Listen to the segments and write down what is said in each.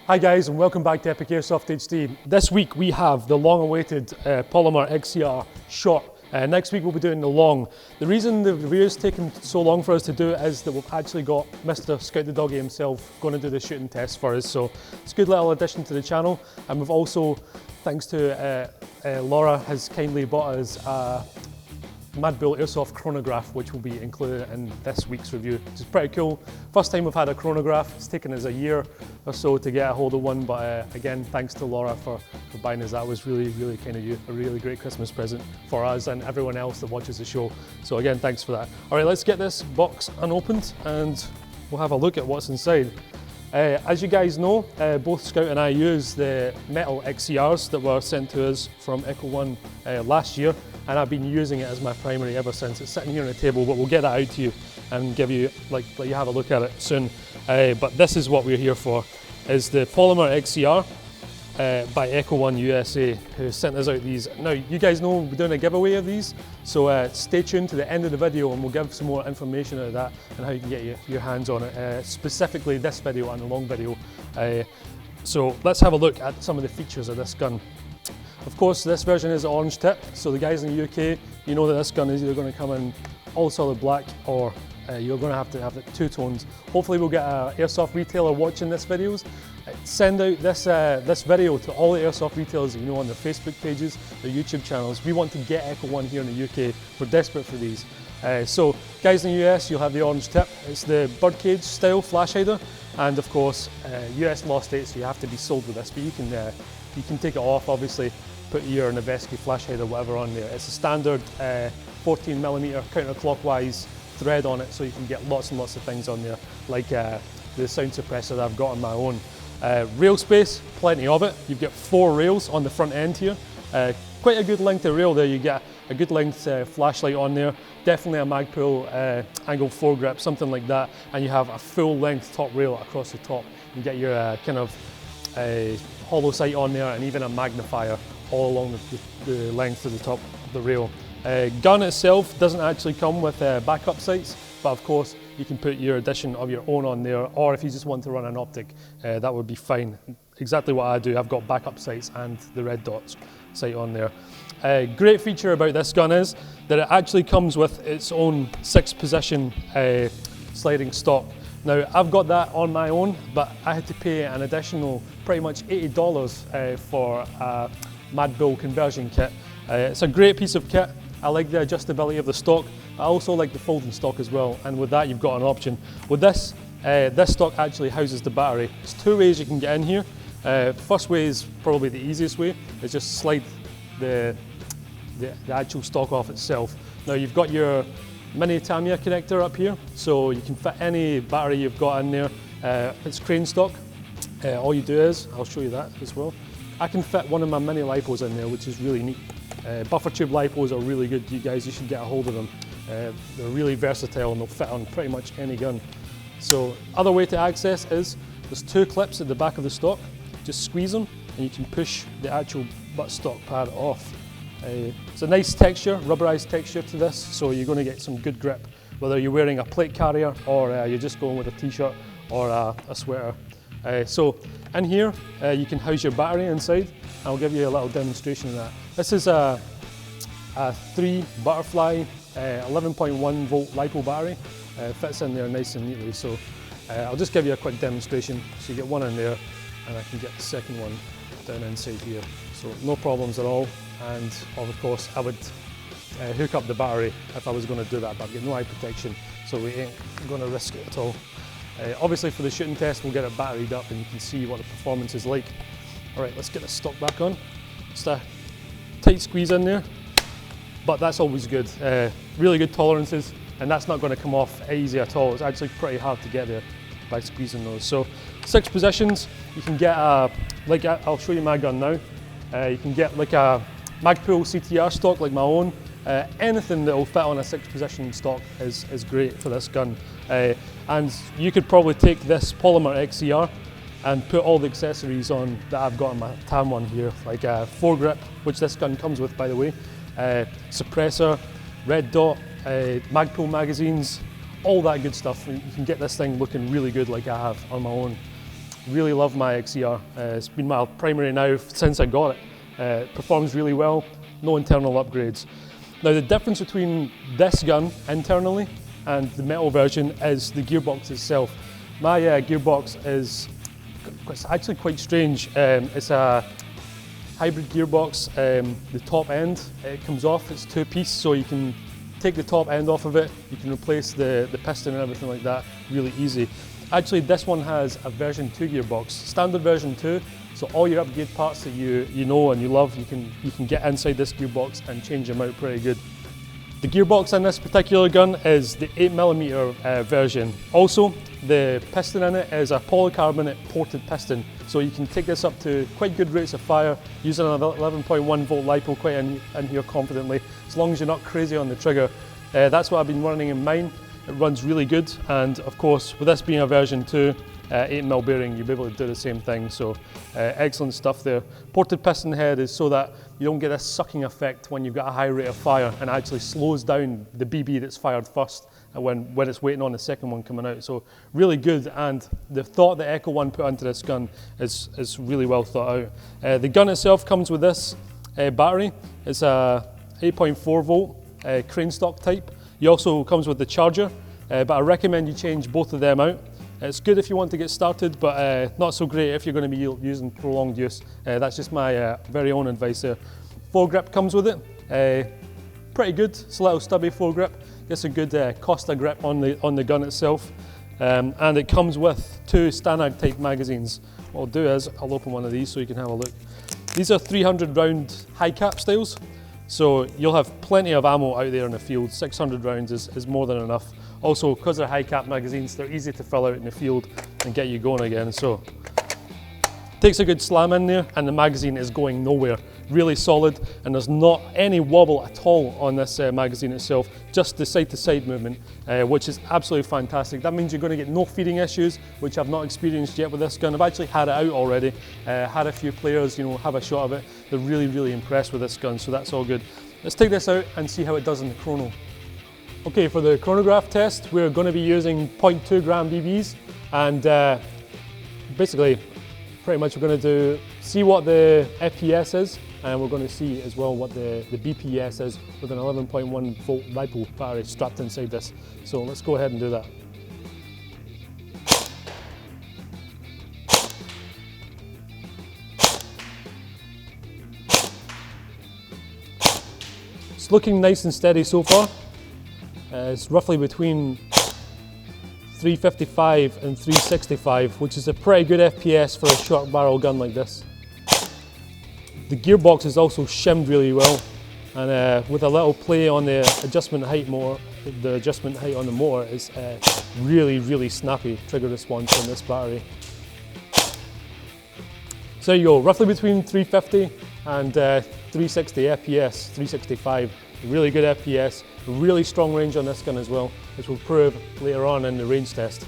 Hi guys, and welcome back to EpicAirsoftHD. This week we have the long-awaited Polymer XCR short. Next week we'll be doing the long. The reason the review is taking so long for us to do it is that we've actually got Mr. Scoutthedoggie himself going to do the shooting test for us. So it's a good little addition to the channel. And we've also, thanks to Laura, has kindly bought us a Mad Bull Airsoft chronograph, which will be included in this week's review, which is pretty cool. First time we've had a chronograph. It's taken us a year or so to get a hold of one, but again, thanks to Laura for buying us. That was really kind of you. A really great Christmas present for us and everyone else that watches the show. So again, thanks for that. All right, let's get this box unopened and we'll have a look at what's inside. As you guys know, both Scout and I use the metal XCRs that were sent to us from Echo1 last year, and I've been using it as my primary ever since. It's sitting here on the table, but we'll get that out to you and give you, let you have a look at it soon. But this is what we're here for, is the Polymer XCR by Echo1 USA, who sent us out these. Now, you guys know we're doing a giveaway of these, so stay tuned to the end of the video and we'll give some more information out of that and how you can get your hands on it, specifically this video and the long video. So let's have a look at some of the features of this gun. Of course, this version is orange tip, so the guys in the UK, you know that this gun is either going to come in all solid black or you're going to have it two tones. Hopefully we'll get an airsoft retailer watching this videos. Send out this video to all the airsoft retailers that you know on their Facebook pages, their YouTube channels. We want to get Echo1 here in the UK. We're desperate for these. So guys in the US, you'll have the orange tip. It's the birdcage style flash hider, and of course US law states you have to be sold with this, but you can take it off, obviously, put your Noveski flash hider, whatever on there. It's a standard 14mm counterclockwise thread on it, so you can get lots and lots of things on there, like the sound suppressor that I've got on my own. Rail space, plenty of it. You've got 4 rails on the front end here. Quite a good length of rail there. You get a good length flashlight on there. Definitely a Magpul angle foregrip, something like that. And you have a full length top rail across the top. You get your kind of hollow sight on there, and even a magnifier all along the length of the top of the rail. Gun itself doesn't actually come with backup sights, but of course you can put your addition of your own on there, or if you just want to run an optic, that would be fine. Exactly what I do. I've got backup sights and the red dots sight on there. Great feature about this gun is that it actually comes with its own 6-position sliding stock. Now, I've got that on my own, but I had to pay an additional pretty much $80 for a Mad Bull conversion kit. It's a great piece of kit. I like the adjustability of the stock. I also like the folding stock as well, and with that you've got an option. With this, this stock actually houses the battery. There's 2 ways you can get in here. First way is probably the easiest way, is just slide the actual stock off itself. Now you've got your mini Tamiya connector up here, so you can fit any battery you've got in there. It's crane stock. All you do is, I'll show you that as well. I can fit one of my mini lipos in there, which is really neat. Buffer tube lipos are really good, you guys. You should get a hold of them. They're really versatile and they'll fit on pretty much any gun. So, other way to access is there's 2 clips at the back of the stock. Just squeeze them and you can push the actual buttstock pad off. It's a nice texture, rubberized texture to this, so you're going to get some good grip, whether you're wearing a plate carrier or you're just going with a t-shirt or a sweater. So in here you can house your battery inside. I'll give you a little demonstration of that. This is a 3 butterfly 11.1 volt LiPo battery. Fits in there nice and neatly, so I'll just give you a quick demonstration. So you get one in there and I can get the second one down inside here. So no problems at all, and of course I would hook up the battery if I was going to do that, but I've got no eye protection, so we ain't going to risk it at all. Obviously for the shooting test we'll get it batteried up and you can see what the performance is like. Alright, let's get the stock back on. Just a tight squeeze in there, but that's always good. Really good tolerances, and that's not going to come off easy at all. It's actually pretty hard to get there by squeezing those. So 6 positions, you can get like I'll show you my gun now. You can get like a Magpul CTR stock like my own. Anything that will fit on a 6-position stock is great for this gun. And you could probably take this Polymer XCR and put all the accessories on that I've got on my TAM one here, like a foregrip, which this gun comes with, by the way, suppressor, red dot, Magpul magazines, all that good stuff. You can get this thing looking really good like I have on my own. Really love my XCR. It's been my primary now since I got it. It performs really well, no internal upgrades. Now the difference between this gun internally and the metal version is the gearbox itself. My gearbox is actually quite strange. It's a hybrid gearbox. The top end, it comes off, it's two-piece, so you can take the top end off of it, you can replace the piston and everything like that really easy. Actually, this one has a version 2 gearbox, standard version 2, so all your upgrade parts that you know and you love, you can get inside this gearbox and change them out pretty good. The gearbox in this particular gun is the 8mm version. Also, the piston in it is a polycarbonate ported piston, so you can take this up to quite good rates of fire using an 11.1 volt LiPo quite in here confidently, as long as you're not crazy on the trigger. That's what I've been running in mine. It runs really good, and of course with this being a version 2 8mm bearing, you'll be able to do the same thing, so excellent stuff there. Ported piston head is so that you don't get a sucking effect when you've got a high rate of fire, and it actually slows down the BB that's fired first when it's waiting on the second one coming out. So really good, and the thought that Echo1 put into this gun is really well thought out. The gun itself comes with this battery. It's a 8.4 volt crane stock type. He also comes with the charger, but I recommend you change both of them out. It's good if you want to get started, but not so great if you're going to be using prolonged use. That's just my very own advice there. Foregrip comes with it. Pretty good. It's a little stubby foregrip. Gets a good Costa grip on the gun itself. And it comes with 2 Stanag type magazines. What I'll do is I'll open one of these so you can have a look. These are 300 round high cap styles. So you'll have plenty of ammo out there in the field. 600 rounds is more than enough. Also, because they're high cap magazines, they're easy to fill out in the field and get you going again. So takes a good slam in there, and the magazine is going nowhere. Really solid, and there's not any wobble at all on this magazine itself, just the side-to-side movement, which is absolutely fantastic. That means you're going to get no feeding issues, which I've not experienced yet with this gun. I've actually had it out already, had a few players, have a shot of it. They're really, really impressed with this gun, so that's all good. Let's take this out and see how it does in the chrono. Okay, for the chronograph test, we're going to be using 0.2 gram BBs, and basically, pretty much we're going to see what the FPS is, and we're going to see as well what the BPS is with an 11.1 volt LiPo battery strapped inside this. So let's go ahead and do that. It's looking nice and steady so far. It's roughly between 355 and 365, which is a pretty good FPS for a short barrel gun like this. The gearbox is also shimmed really well, and with a little play on the adjustment height motor, the adjustment height on the motor is really, really snappy trigger response on this battery. So there you go, roughly between 350 and 360 FPS, 365. Really good FPS, really strong range on this gun as well, which we'll prove later on in the range test.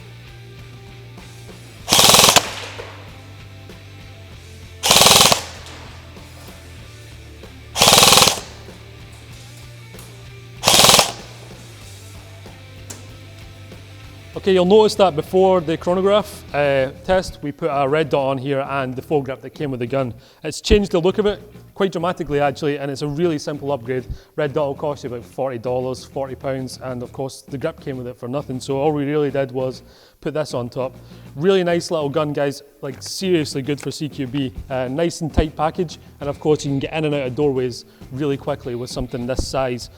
Okay, you'll notice that before the chronograph test, we put a red dot on here and the foregrip that came with the gun. It's changed the look of it quite dramatically actually, and it's a really simple upgrade. Red dot will cost you about $40, £40, and of course the grip came with it for nothing, so all we really did was put this on top. Really nice little gun, guys, like seriously good for CQB. Nice and tight package, and of course you can get in and out of doorways really quickly with something this size.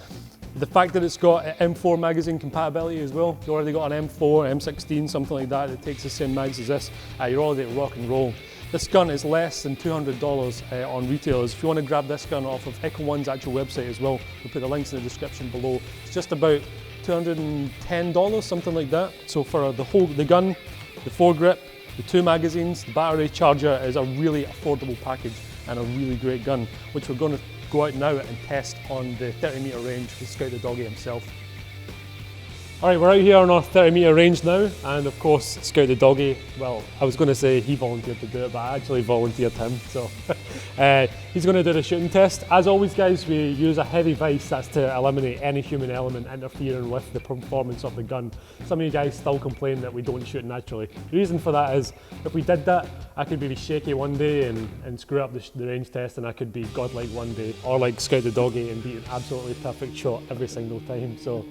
The fact that it's got M4 magazine compatibility as well, you already got an M4, M16, something like that takes the same mags as this, you're already at rock and roll. This gun is less than $200 on retailers. If you want to grab this gun off of Echo1's actual website as well, we'll put the links in the description below. It's just about $210, something like that. So for the gun, the foregrip, the 2 magazines, the battery, charger is a really affordable package and a really great gun, which we're going to go out now and test on the 30 meter range with Scoutthedoggie himself. All right, we're out here on our 30-metre range now, and of course, Scoutthedoggie, well, I was going to say he volunteered to do it, but I actually volunteered him, so he's going to do the shooting test. As always, guys, we use a heavy vise, that's to eliminate any human element interfering with the performance of the gun. Some of you guys still complain that we don't shoot naturally. The reason for that is, if we did that, I could be shaky one day and screw up the range test, and I could be godlike one day, or like Scoutthedoggie and be an absolutely perfect shot every single time. So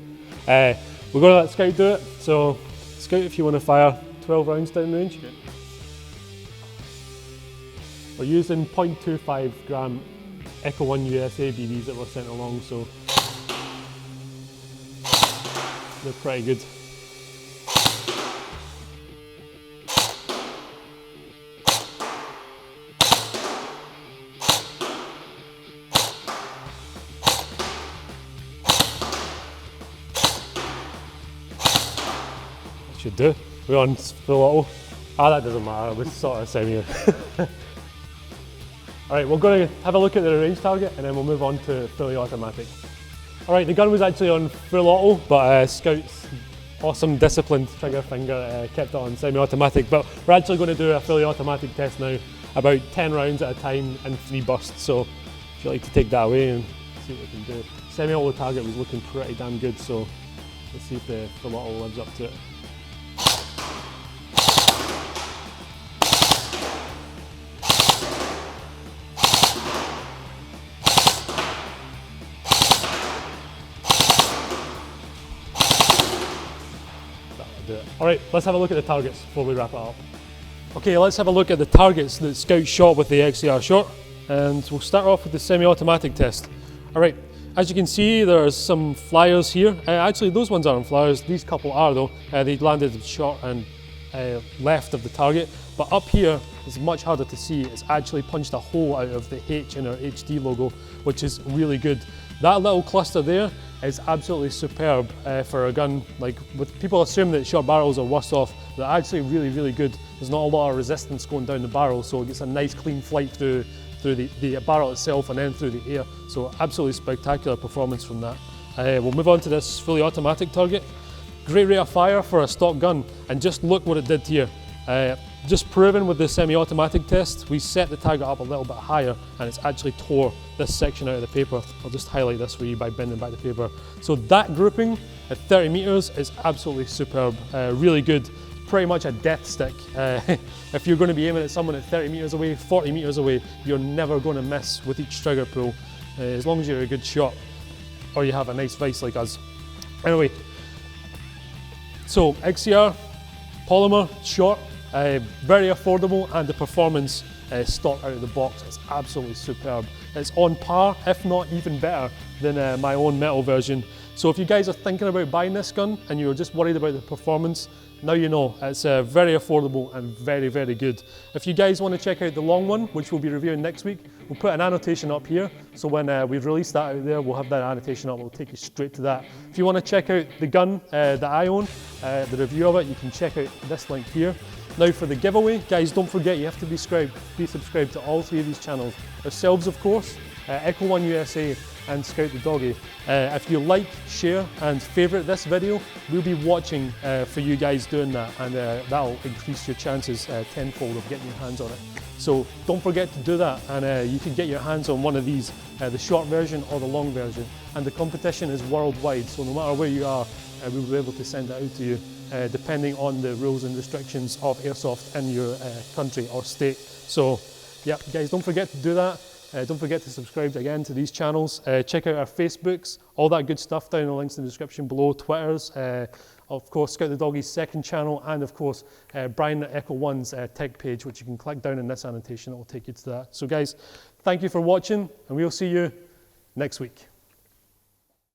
we're going to let Scout do it. So Scout, if you want to fire 12 rounds down range. Okay. We're using 0.25 gram Echo1 USA BBs that were sent along, so they're pretty good. Should do. We're on full auto. Ah, that doesn't matter, we're sort of semi. Alright, we're going to have a look at the range target and then we'll move on to fully automatic. Alright, the gun was actually on full auto, but Scout's awesome disciplined trigger finger kept it on semi-automatic. But we're actually going to do a fully automatic test now, about 10 rounds at a time and 3 bursts. So if you'd like to take that away and see what we can do. Semi-auto target was looking pretty damn good, so let's see if the full auto lives up to it. Alright, let's have a look at the targets before we wrap it up. Okay, let's have a look at the targets that Scout shot with the XCR short, and we'll start off with the semi-automatic test. Alright, as you can see, there's some flyers here. Actually, those ones aren't flyers, these couple are though. They landed short and left of the target, but up here is much harder to see. It's actually punched a hole out of the H in our HD logo, which is really good. That little cluster there is absolutely superb for a gun. Like, people assume that short barrels are worse off. They're actually really, really good. There's not a lot of resistance going down the barrel, so it gets a nice clean flight through the barrel itself and then through the air. So absolutely spectacular performance from that. We'll move on to this fully automatic target. Great rate of fire for a stock gun, and just look what it did here. Just proven with the semi-automatic test, we set the target up a little bit higher and it's actually tore this section out of the paper. I'll just highlight this for you by bending back the paper. So that grouping at 30 meters is absolutely superb, really good. Pretty much a death stick. If you're going to be aiming at someone at 30 meters away, 40 meters away, you're never going to miss with each trigger pull, as long as you're a good shot or you have a nice vise like us. Anyway, so XCR Polymer short. Very affordable, and the performance stock out of the box is absolutely superb. It's on par, if not even better, than my own metal version. So if you guys are thinking about buying this gun and you're just worried about the performance, now you know. It's very affordable and very, very good. If you guys want to check out the long one, which we'll be reviewing next week, we'll put an annotation up here. So when we release that out there, we'll have that annotation up. We'll take you straight to that. If you want to check out the gun that I own, the review of it, you can check out this link here. Now for the giveaway, guys, don't forget you have to be subscribed to all 3 of these channels. Ourselves, of course, Echo1 USA and Scoutthedoggie. If you like, share and favourite this video, we'll be watching for you guys doing that, and that'll increase your chances tenfold of getting your hands on it. So don't forget to do that, and you can get your hands on one of these, the short version or the long version. And the competition is worldwide, so no matter where you are, we'll be able to send it out to you, depending on the rules and restrictions of Airsoft in your country or state. So yeah, guys, don't forget to do that. Don't forget to subscribe again to these channels. Check out our Facebooks, all that good stuff down in the links in the description below. Twitters, of course, Scoutthedoggie's second channel, and of course, Brian at Echo1's tech page, which you can click down in this annotation. It will take you to that. So guys, thank you for watching, and we'll see you next week.